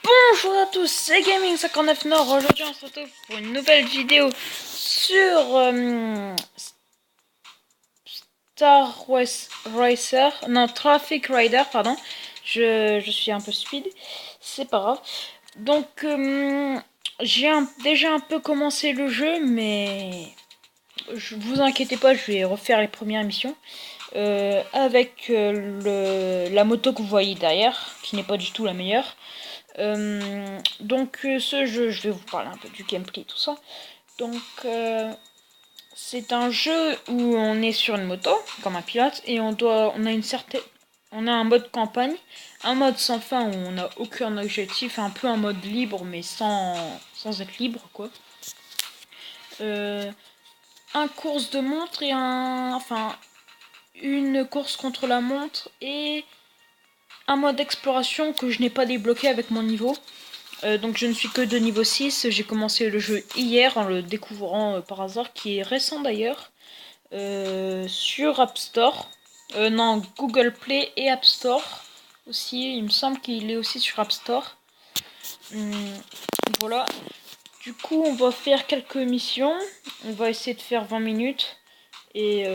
Bonjour à tous, c'est Gaming59 Nord. Aujourd'hui on se retrouve pour une nouvelle vidéo sur Star Racer, non Traffic Rider, pardon. Je suis un peu speed, c'est pas grave. Donc j'ai déjà un peu commencé le jeu, mais vous inquiétez pas, je vais refaire les premières missions. Avec la moto que vous voyez derrière, qui n'est pas du tout la meilleure. Ce jeu, je vais vous parler un peu du gameplay, tout ça. C'est un jeu où on est sur une moto, comme un pilote, et on a un mode campagne, un mode sans fin où on n'a aucun objectif, un peu un mode libre, mais sans être libre, quoi. Un course de montre et une course contre la montre et un mode exploration que je n'ai pas débloqué avec mon niveau. Donc je ne suis que de niveau 6, j'ai commencé le jeu hier en le découvrant par hasard, qui est récent d'ailleurs, sur App Store. Non, Google Play et App Store aussi, il me semble qu'il est aussi sur App Store. Voilà, du coup on va faire quelques missions, on va essayer de faire 20 minutes. Et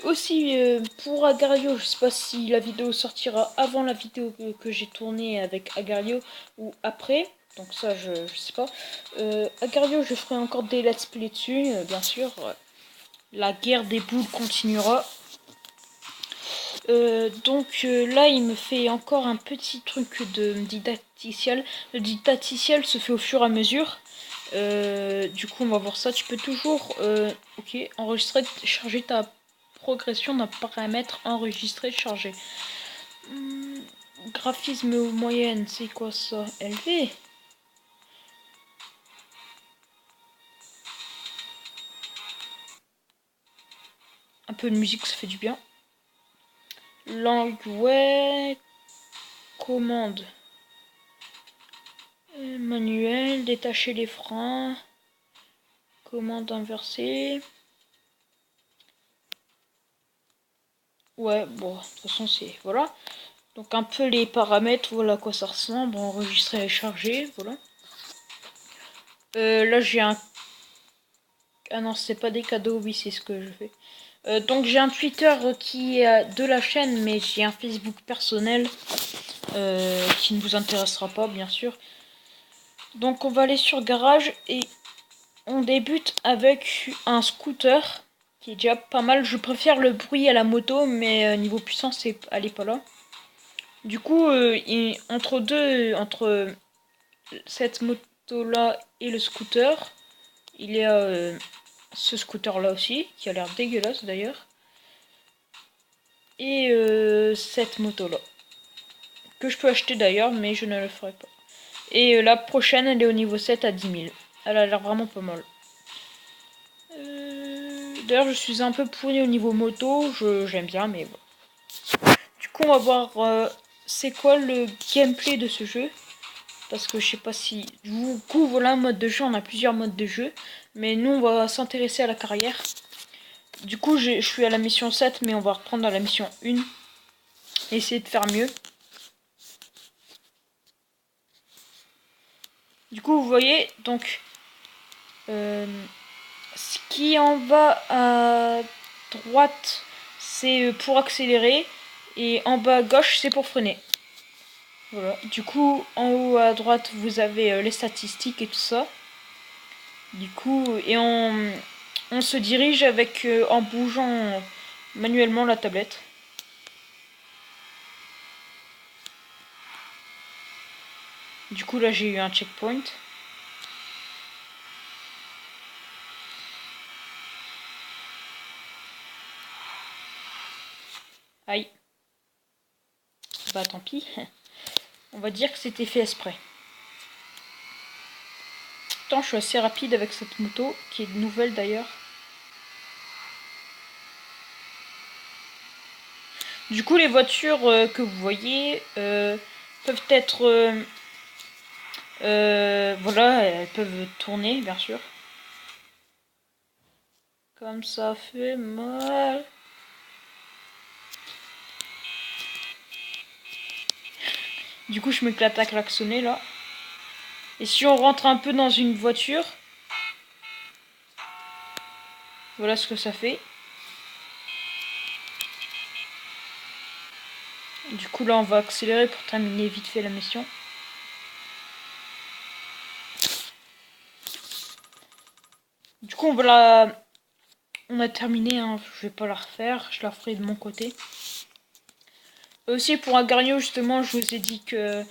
aussi pour Agario, je sais pas si la vidéo sortira avant la vidéo que j'ai tournée avec Agario ou après. Donc ça je sais pas. Agario, je ferai encore des let's play dessus, bien sûr. La guerre des boules continuera. Là il me fait encore un petit truc de didacticiel. Le didacticiel se fait au fur et à mesure. Du coup on va voir ça. Tu peux toujours enregistrer, charger ta progression d'un paramètre enregistré, chargé. Graphisme moyenne, c'est quoi ça? Élevé. Un peu de musique, ça fait du bien. Langue, ouais. Commande. Manuel, détacher les freins. Commande inversée. Ouais, bon, de toute façon, c'est... Voilà. Donc un peu les paramètres, voilà à quoi ça ressemble. Enregistrer et charger, voilà. Là, j'ai un... Ah non, c'est pas des cadeaux, oui, c'est ce que je fais. Donc j'ai un Twitter qui est de la chaîne, mais j'ai un Facebook personnel qui ne vous intéressera pas, bien sûr. Donc on va aller sur garage et on débute avec un scooter qui est déjà pas mal. Je préfère le bruit à la moto, mais niveau puissance, elle est pas là. Du coup, entre cette moto là et le scooter, il y a ce scooter là aussi, qui a l'air dégueulasse d'ailleurs. Et cette moto là, que je peux acheter d'ailleurs, mais je ne le ferai pas. Et la prochaine, elle est au niveau 7 à 10 000. Elle a l'air vraiment pas mal. D'ailleurs, je suis un peu pourri au niveau moto, j'aime bien, mais bon. Du coup, on va voir c'est quoi le gameplay de ce jeu. Parce que je sais pas si... Du coup, voilà un mode de jeu, on a plusieurs modes de jeu. Mais nous, on va s'intéresser à la carrière. Du coup, je suis à la mission 7, mais on va reprendre à la mission 1. Et essayer de faire mieux. Du coup, vous voyez, donc... ce qui est en bas à droite, c'est pour accélérer. Et en bas à gauche, c'est pour freiner. Voilà. Du coup, en haut à droite, vous avez les statistiques et tout ça. Du coup, et on se dirige avec en bougeant manuellement la tablette. Du coup, là, j'ai eu un checkpoint. Aïe. Bah, tant pis. On va dire que c'était fait exprès. Pourtant, je suis assez rapide avec cette moto, qui est nouvelle d'ailleurs. Du coup, les voitures que vous voyez peuvent être... voilà, elles peuvent tourner, bien sûr. Comme ça fait mal. Du coup, je m'éclate à klaxonner là. Et si on rentre un peu dans une voiture, voilà ce que ça fait. Du coup, là, on va accélérer pour terminer vite fait la mission. Du coup, on a terminé, hein. Je vais pas la refaire, je la ferai de mon côté. Aussi pour Agario, justement, je vous ai dit que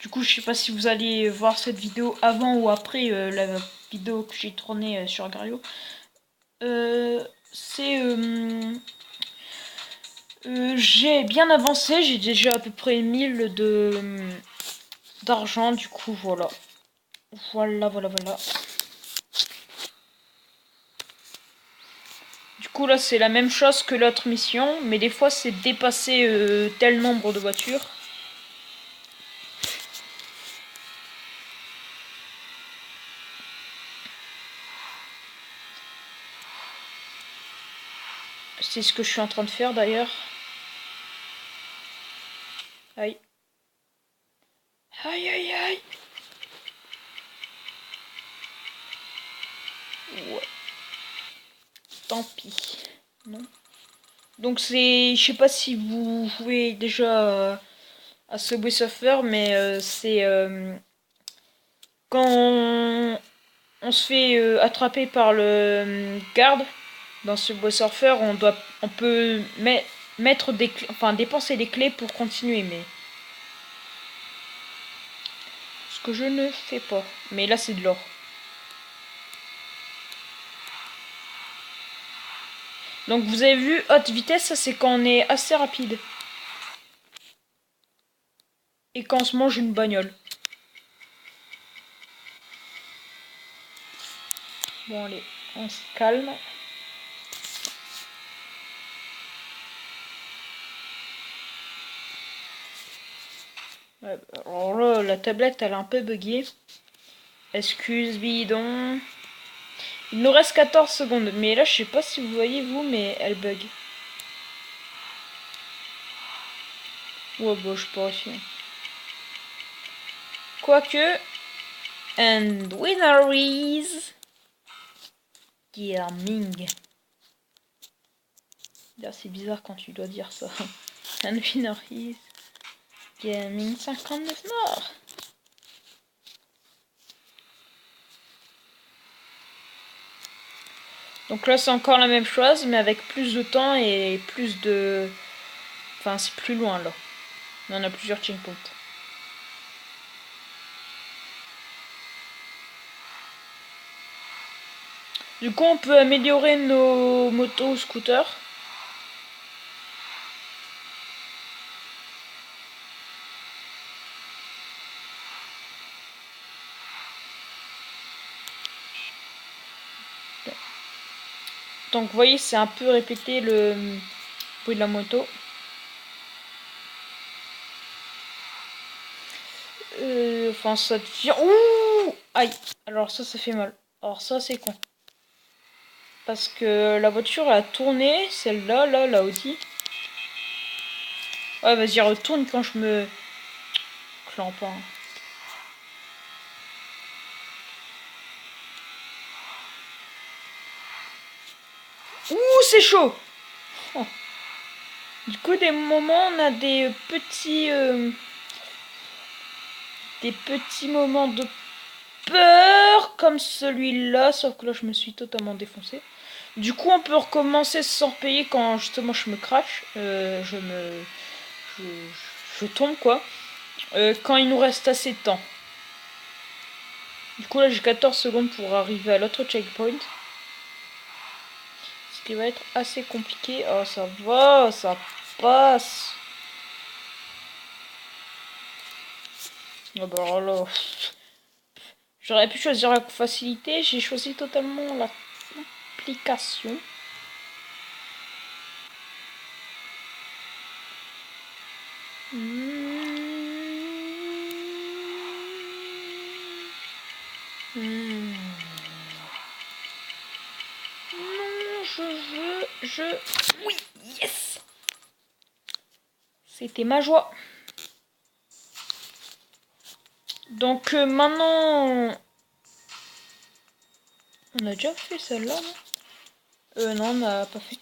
du coup, je sais pas si vous allez voir cette vidéo avant ou après la vidéo que j'ai tournée sur Agario. J'ai bien avancé, j'ai déjà à peu près 1000 d'argent, du coup voilà. Voilà. Du coup là c'est la même chose que l'autre mission, mais des fois c'est dépasser tel nombre de voitures. C'est ce que je suis en train de faire d'ailleurs. Aïe. Aïe. Ouais. Tant pis. Non. Donc c'est, je sais pas si vous jouez déjà à Subway Surfer, mais c'est quand on se fait attraper par le garde dans Subway Surfer, on peut mettre des clés, enfin dépenser des clés pour continuer, mais ce que je ne fais pas. Mais là c'est de l'or. Donc vous avez vu, haute vitesse, ça c'est quand on est assez rapide. Et quand on se mange une bagnole. Bon allez, on se calme. Ouais, alors là, la tablette elle est un peu buggée. Excuse bidon. Il nous reste 14 secondes. Mais là je sais pas si vous voyez vous, mais elle bug. Ouais bon je sais pas aussi. Quoique. And winner is Gaming. C'est bizarre quand tu dois dire ça. And winner is Gaming 59 Nord. Donc là c'est encore la même chose mais avec plus de temps et plus de... Enfin c'est plus loin là. On a plusieurs checkpoints. Du coup on peut améliorer nos motos scooters. Donc vous voyez c'est un peu répété le bruit de la moto. Enfin ça devient... Ouh aïe. Alors ça fait mal. Alors ça c'est con. Parce que la voiture a tourné, celle-là, là, la Audi. Ouais, vas-y, retourne quand je me clampe. Hein. Ouh, c'est chaud. Oh. Du coup, des moments, on a des petits moments de peur comme celui-là, sauf que là, je me suis totalement défoncé. Du coup, on peut recommencer sans payer quand justement je me crache. Je tombe quoi. Quand il nous reste assez de temps. Du coup là j'ai 14 secondes pour arriver à l'autre checkpoint. Ce qui va être assez compliqué. Oh ça va, ça passe. Oh bah alors là. J'aurais pu choisir la facilité, j'ai choisi totalement la complication. Non, oui, yes. C'était ma joie. Donc maintenant... On a déjà fait celle-là, non? Non, on n'a pas fait.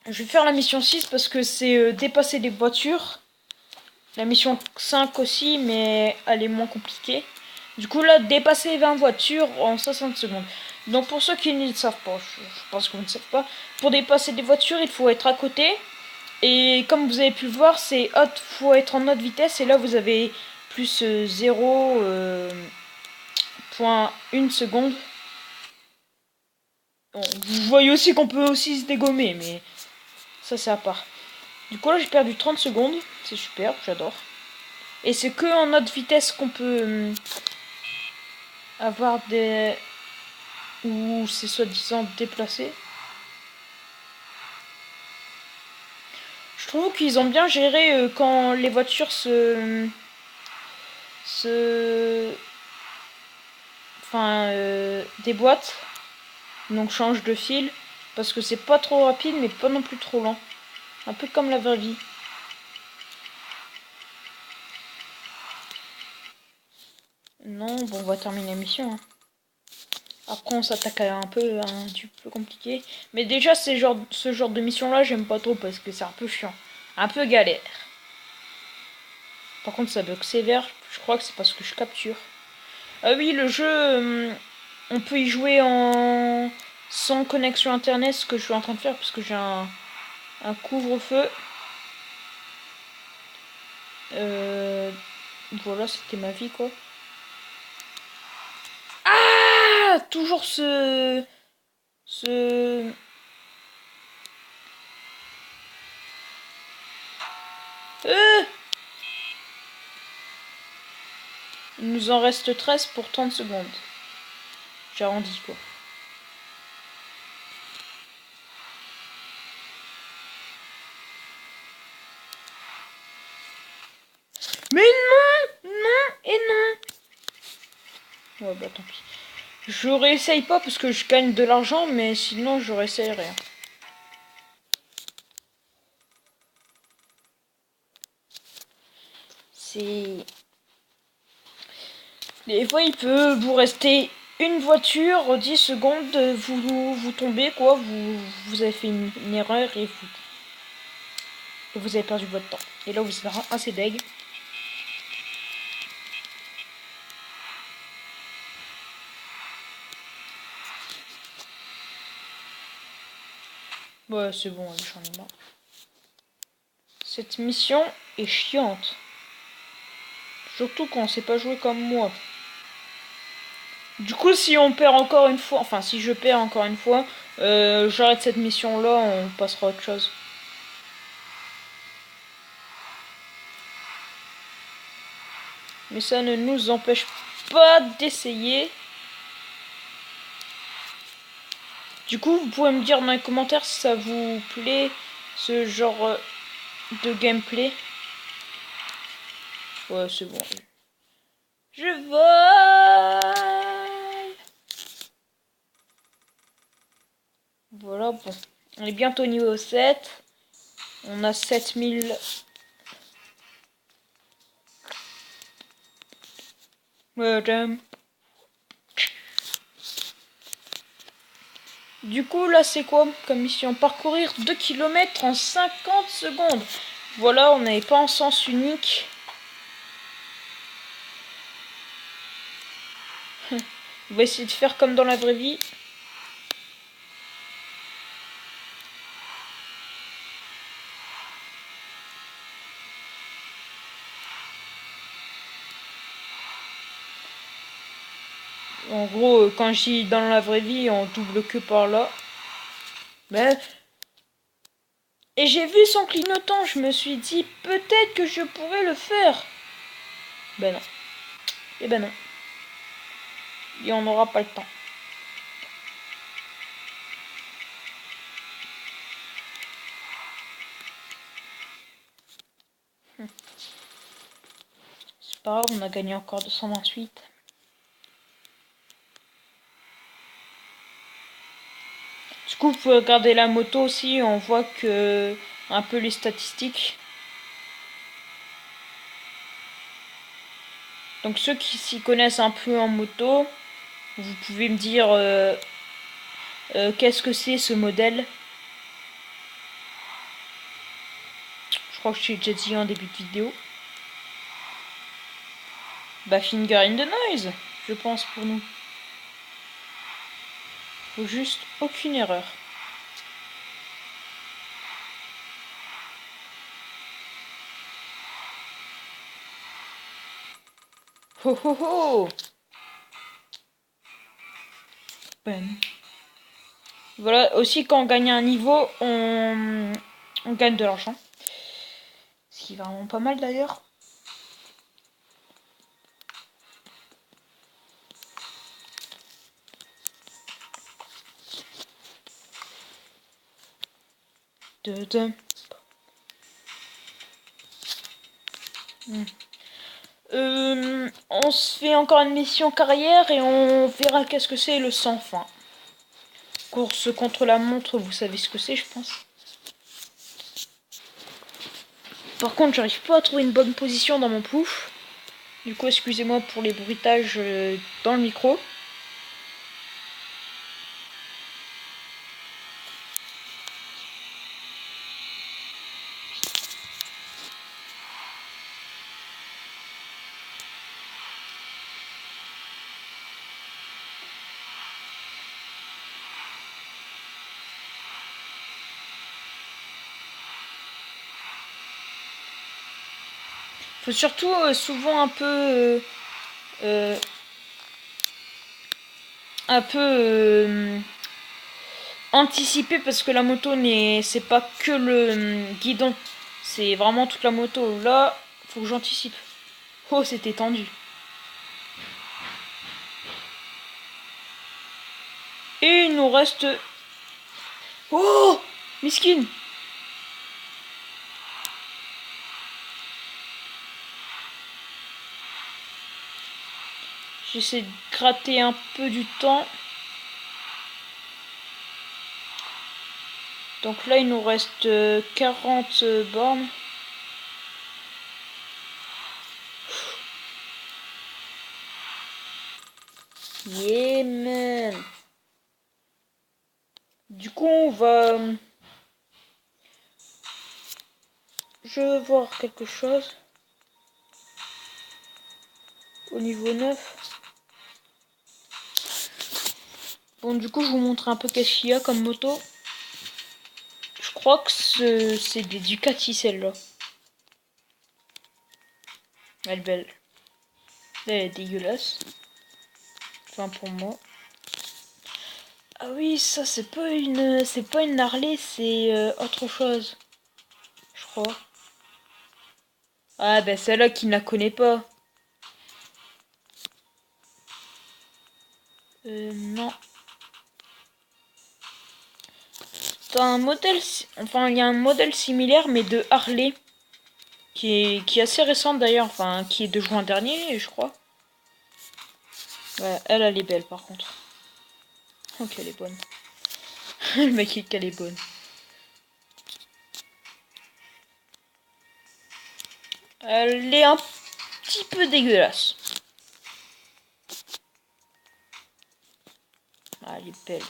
Je vais faire la mission 6 parce que c'est dépasser des voitures. La mission 5 aussi, mais elle est moins compliquée. Du coup là, dépasser 20 voitures en 60 secondes. Donc pour ceux qui ne le savent pas, je pense que vous ne savez pas, pour dépasser des voitures, il faut être à côté. Et comme vous avez pu le voir, c'est haute, faut être en haute vitesse. Et là, vous avez plus 0,1 seconde. Bon, vous voyez aussi qu'on peut aussi se dégommer, mais ça c'est à part. Du coup là, j'ai perdu 30 secondes. C'est super, j'adore. Et c'est que en haute vitesse qu'on peut avoir des... ou c'est soi-disant déplacé. Je trouve qu'ils ont bien géré quand les voitures déboîtent, donc change de fil, parce que c'est pas trop rapide mais pas non plus trop lent. Un peu comme la vraie vie. Non, bon, on va terminer la mission. Hein. Après, on s'attaque à un petit peu compliqué. Mais déjà, ce genre de mission-là, j'aime pas trop parce que c'est un peu chiant. Un peu galère. Par contre, ça bug sévère. Je crois que c'est parce que je capture. Ah oui, le jeu, on peut y jouer en sans connexion internet, ce que je suis en train de faire parce que j'ai un couvre-feu. Voilà, c'était ma vie, quoi. Ah, toujours ce... Euh Il nous en reste 13 pour 30 secondes. J'arrondis, quoi. Mais non, non et non. Ouais, bah tant pis. Je réessaye pas parce que je gagne de l'argent, mais sinon je réessayerai. C'est... Des fois, il peut vous rester une voiture, 10 secondes, vous tombez, quoi, vous avez fait une erreur et vous avez perdu votre temps. Et là, vous êtes assez deg. Ouais, c'est bon, j'en ai marre. Cette mission est chiante. Surtout quand on sait pas jouer comme moi. Du coup, si on perd encore une fois, enfin si je perds encore une fois, j'arrête cette mission là, on passera à autre chose. Mais ça ne nous empêche pas d'essayer. Du coup, vous pouvez me dire dans les commentaires si ça vous plaît, ce genre de gameplay. Ouais, c'est bon. Je vole. Voilà, bon. On est bientôt au niveau 7. On a 7000. Madame. Du coup, là, c'est quoi comme mission? Parcourir 2 km en 50 secondes. Voilà, on n'avait pas en sens unique. On va essayer de faire comme dans la vraie vie. En gros, quand je dis dans la vraie vie, on double que par là. Mais... Et j'ai vu son clignotant, je me suis dit peut-être que je pourrais le faire. Ben non. Et ben non. Et on n'aura pas le temps. C'est pas grave, on a gagné encore 228. Du coup, vous pouvez regarder la moto aussi, on voit que un peu les statistiques. Donc ceux qui s'y connaissent un peu en moto, vous pouvez me dire qu'est-ce que c'est ce modèle. Je crois que je l'ai déjà dit en début de vidéo. Bah Finger in the Noise, je pense pour nous. Faut juste aucune erreur. Ho ho ho. Ben. Voilà, aussi quand on gagne un niveau, on gagne de l'argent. Ce qui est vraiment pas mal d'ailleurs. On se fait encore une mission carrière et on verra qu'est-ce que c'est le sans fin. Course contre la montre, vous savez ce que c'est, je pense. Par contre, j'arrive pas à trouver une bonne position dans mon pouf. Du coup, excusez-moi pour les bruitages dans le micro. Faut surtout souvent euh, un peu anticiper parce que la moto c'est pas que le guidon, c'est vraiment toute la moto. Là, faut que j'anticipe. Oh, c'était tendu. Et il nous reste. Oh, miskin. J'essaie de gratter un peu du temps. Donc là, il nous reste 40 bornes. Yeah, man. Du coup, on va... Je veux voir quelque chose. Au niveau 9. Bon, du coup, je vous montre un peu qu'est-ce qu'il y a comme moto. Je crois que c'est des Ducati, celle-là. Elle est belle. Elle est dégueulasse. Enfin, pour moi. Ah oui, ça, c'est pas une Harley, c'est autre chose. Je crois. Ah, ben celle-là qui ne la connaît pas. Non. T'as un modèle, enfin il y a un modèle similaire mais de Harley qui est assez récente d'ailleurs, enfin qui est de juin dernier je crois. Ouais, elle est belle par contre. Ok, elle est bonne. Le mec est qu'elle est bonne. Elle est un petit peu dégueulasse. Ah, elle est belle.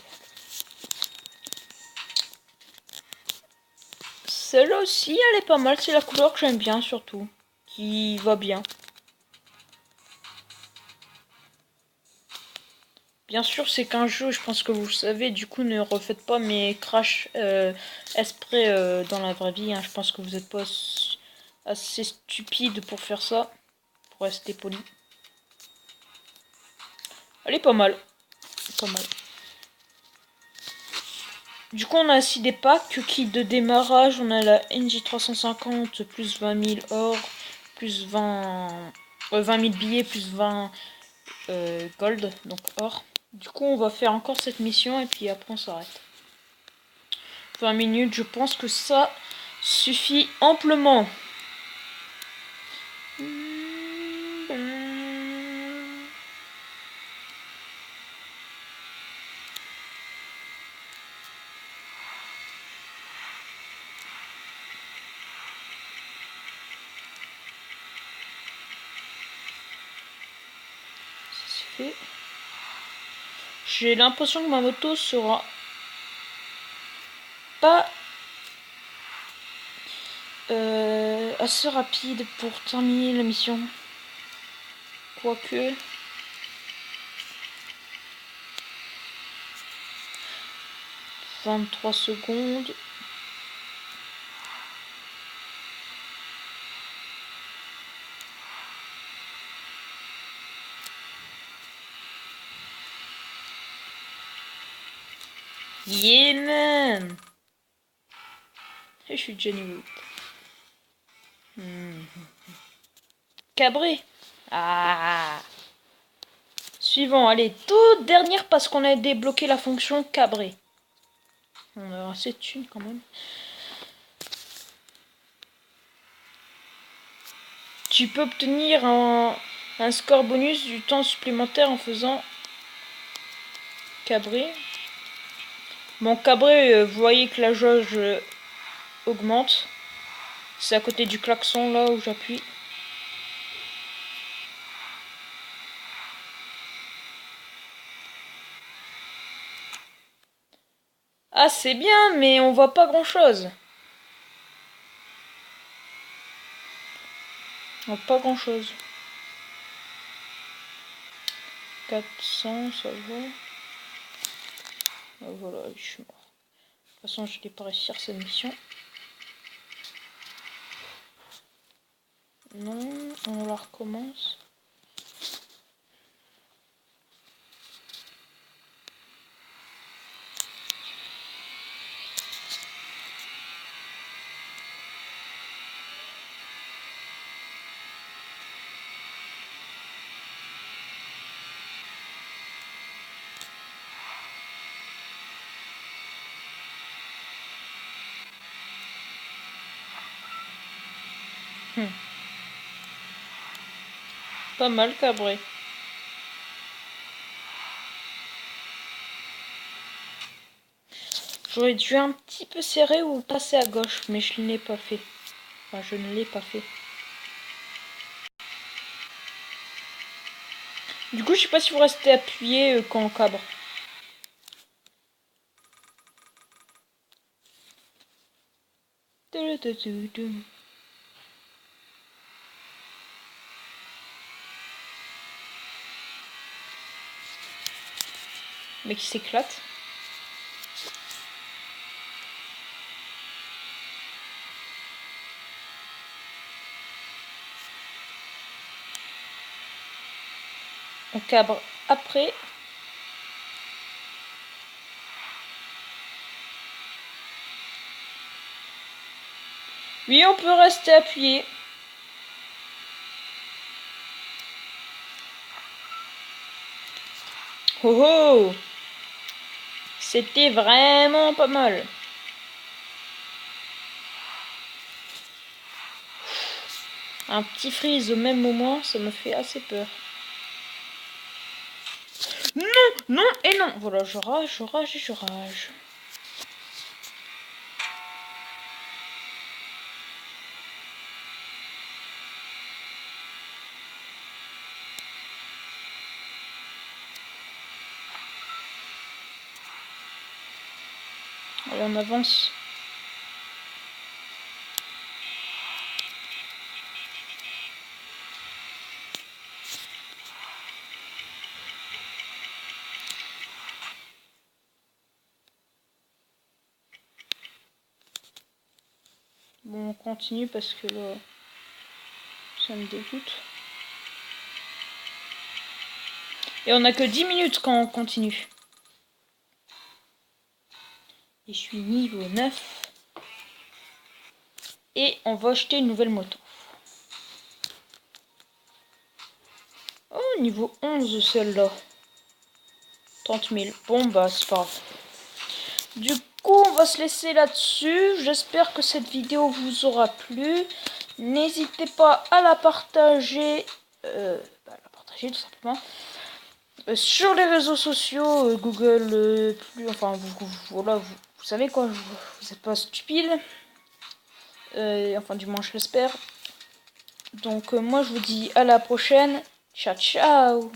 Celle-là aussi, elle est pas mal. C'est la couleur que j'aime bien surtout. Qui va bien. Bien sûr, c'est qu'un jeu, je pense que vous le savez. Du coup, ne refaites pas mes crash exprès dans la vraie vie. Hein. Je pense que vous n'êtes pas assez stupide pour faire ça. Pour rester poli. Elle est pas mal. Pas mal. Du coup, on a aussi des packs kit de démarrage. On a la NJ350 plus 20 000 or, plus 20 000 billets, plus 20 gold, donc or. Du coup, on va faire encore cette mission et puis après on s'arrête. 20 minutes, je pense que ça suffit amplement. fait. J'ai l'impression que ma moto sera pas assez rapide pour terminer la mission. Quoique... 23 secondes. Yeah man. Et je suis Johnny Wood. Cabré. Ah. Suivant, allez, toute dernière parce qu'on a débloqué la fonction cabré. On a assez de thunes quand même. Tu peux obtenir un score bonus du temps supplémentaire en faisant cabré. Bon, cabré, vous voyez que la jauge augmente. C'est à côté du klaxon là où j'appuie. Ah, c'est bien, mais on voit pas grand chose. On voit pas grand chose. 400, ça va. Ah, voilà, je suis mort. De toute façon, je vais pas réussir cette mission. Non, on la recommence. Pas mal cabré. J'aurais dû un petit peu serrer ou passer à gauche, mais je ne l'ai pas fait. Enfin, je ne l'ai pas fait. Du coup, je sais pas si vous restez appuyé quand on cabre. Mais qui s'éclate. On cabre après. Oui, on peut rester appuyé. Oh oh! C'était vraiment pas mal. Un petit freeze au même moment, ça me fait assez peur. Non, non et non. Voilà, je rage, je rage et je rage. Allez, on avance. Bon, on continue parce que là, ça me dégoûte. Et on a que 10 minutes quand on continue. Et je suis niveau 9. Et on va acheter une nouvelle moto. Oh, niveau 11 celle-là. 30 000. Bon, bah, c'est pas grave. Du coup, on va se laisser là-dessus. J'espère que cette vidéo vous aura plu. N'hésitez pas à la partager. Tout simplement. Sur les réseaux sociaux, Google, enfin, voilà, vous savez quoi, vous n'êtes pas stupide. Enfin, du moins, je l'espère. Donc, moi, je vous dis à la prochaine. Ciao, ciao!